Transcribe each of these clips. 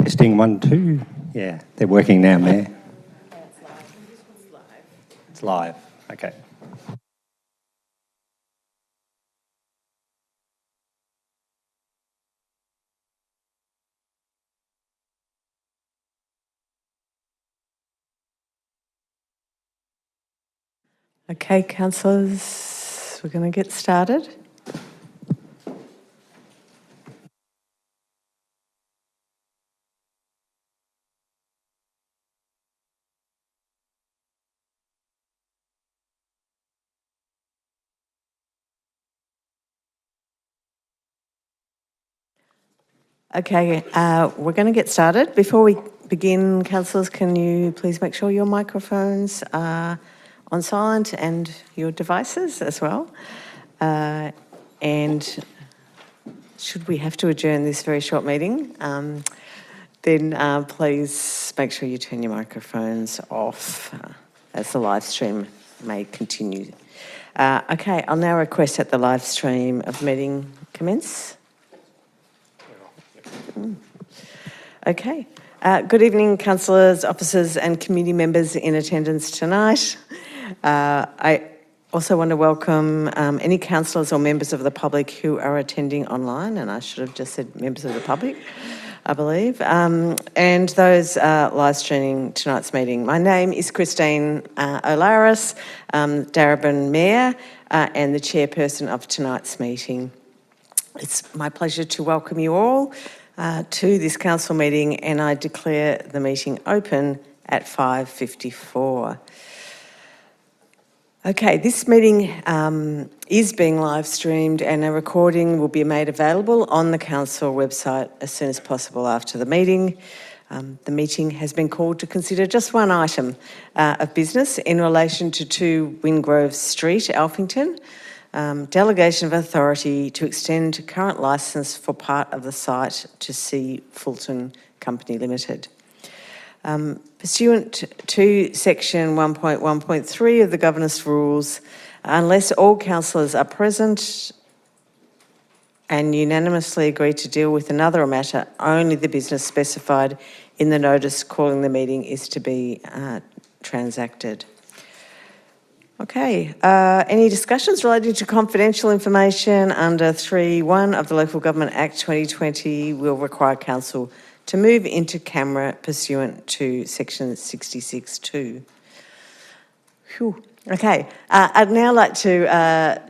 Testing 1, 2. Yeah, they're working now, Mayor. It's live. Okay. Okay, councillors, we're going to get started. Okay, we're going to get started. Before we begin, councillors, can you please make sure your microphones are on silent and your devices as well? And should we have to adjourn this very short meeting, then please make sure you turn your microphones off as the live stream may continue. Okay, I'll now request that the live stream of the meeting commence. Okay. Good evening, councillors, officers and committee members in attendance tonight. I also want to welcome any councillors or members of the public who are attending online, and I should have just said members of the public, I believe, and those live streaming tonight's meeting. My name is Christine O'Laris, Darebin Mayor and the chairperson of tonight's meeting. It's my pleasure to welcome you all to this council meeting, and I declare the meeting open at 5:54. Okay, this meeting is being live streamed and a recording will be made available on the council website as soon as possible after the meeting. The meeting has been called to consider just one item of business in relation to 2 Wingrove Street, Alphington. Delegation of authority to extend current licence for part of the site to C. Fulton Company Limited. Pursuant to section 1.1.3 of the Governance Rules, unless all councillors are present and unanimously agree to deal with another matter, only the business specified in the notice calling the meeting is to be transacted. Okay, any discussions relating to confidential information under 3.1 of the Local Government Act 2020 will require council to move into camera pursuant to section 66(2). Okay, I'd now like to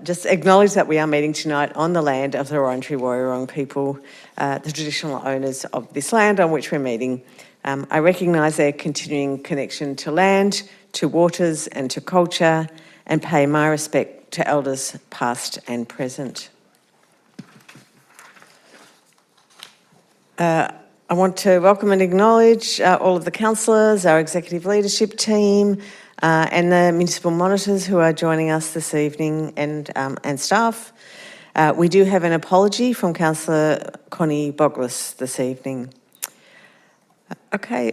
just acknowledge that we are meeting tonight on the land of the Wurundjeri Woi-wurrung people, the traditional owners of this land on which we're meeting. I recognise their continuing connection to land, to waters and to culture, and pay my respect to elders past and present. I want to welcome and acknowledge all of the councillors, our executive leadership team, and the municipal monitors who are joining us this evening, and staff. We do have an apology from Councillor Connie Boglis this evening. Okay,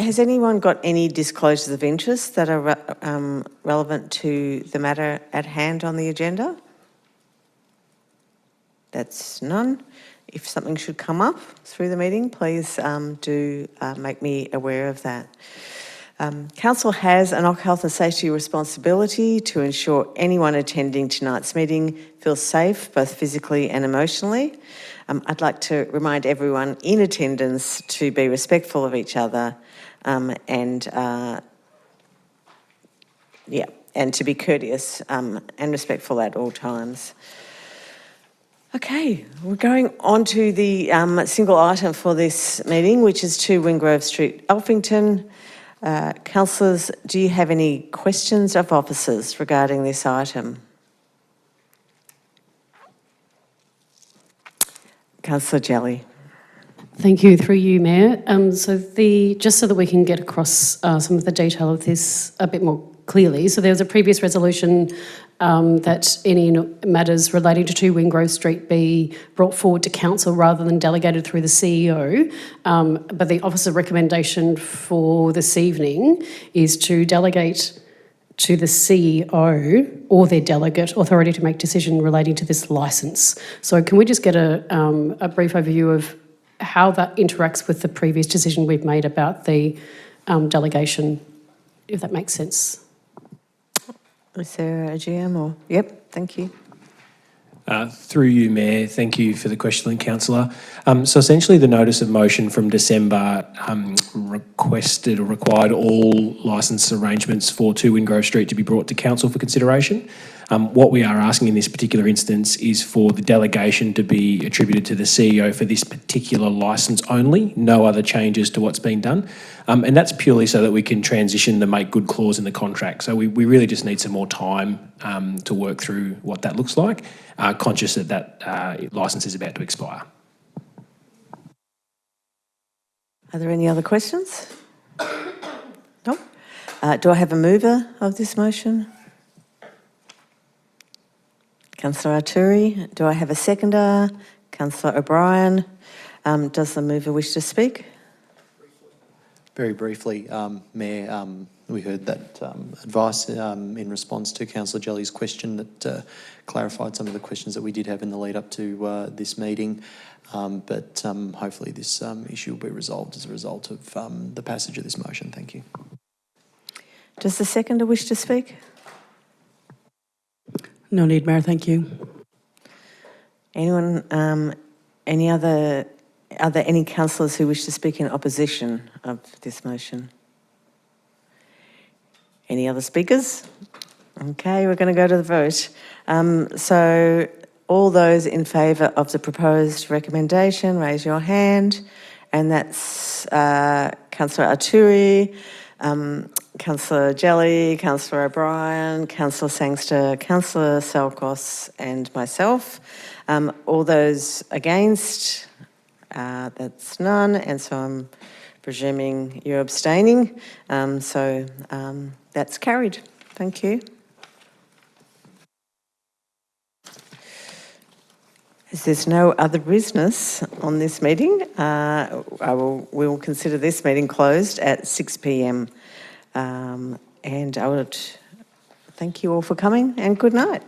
has anyone got any disclosures of interest that are relevant to the matter at hand on the agenda? That's none. If something should come up through the meeting, please do make me aware of that. Council has an health and safety responsibility to ensure anyone attending tonight's meeting feels safe, both physically and emotionally. I'd like to remind everyone in attendance to be respectful of each other and to be courteous and respectful at all times. Okay, we're going on to the single item for this meeting, which is 2 Wingrove Street, Alphington. Councillors, do you have any questions of officers regarding this item? Councillor Jelly. Thank you, through you, Mayor. Just so that we can get across some of the detail of this a bit more clearly. So there was a previous resolution that any matters relating to 2 Wingrove Street be brought forward to council rather than delegated through the CEO. But the officer recommendation for this evening is to delegate to the CEO or their delegate authority to make decision relating to this licence. So can we just get a brief overview of how that interacts with the previous decision we've made about the delegation, if that makes sense. Is there a GM or? Yep, thank you. Through you, Mayor, thank you for the question, Councillor. So essentially the notice of motion from December requested or required all licence arrangements for 2 Wingrove Street to be brought to Council for consideration. What we are asking in this particular instance is for the delegation to be attributed to the CEO for this particular licence only, no other changes to what's been done. And that's purely so that we can transition the make good clause in the contract. So we really just need some more time to work through what that looks like, conscious that licence is about to expire. Are there any other questions? No? Do I have a mover of this motion? Councillor Arturi. Do I have a seconder? Councillor O'Brien. Does the mover wish to speak? Very briefly, Mayor, we heard that advice in response to Councillor Jelly's question that clarified some of the questions that we did have in the lead up to this meeting. But hopefully this issue will be resolved as a result of the passage of this motion. Thank you. Does the seconder wish to speak? No need, Mayor, thank you. Anyone, are there any councillors who wish to speak in opposition of this motion? Any other speakers? Okay, we're going to go to the vote. So all those in favour of the proposed recommendation, raise your hand. And that's Councillor Arturi, Councillor Jelly, Councillor O'Brien, Councillor Sangster, Councillor Salkos and myself. All those against? That's none, and so I'm presuming you're abstaining. So that's carried. Thank you. As there's no other business on this meeting, we will consider this meeting closed at 6 p.m. And I would thank you all for coming and good night.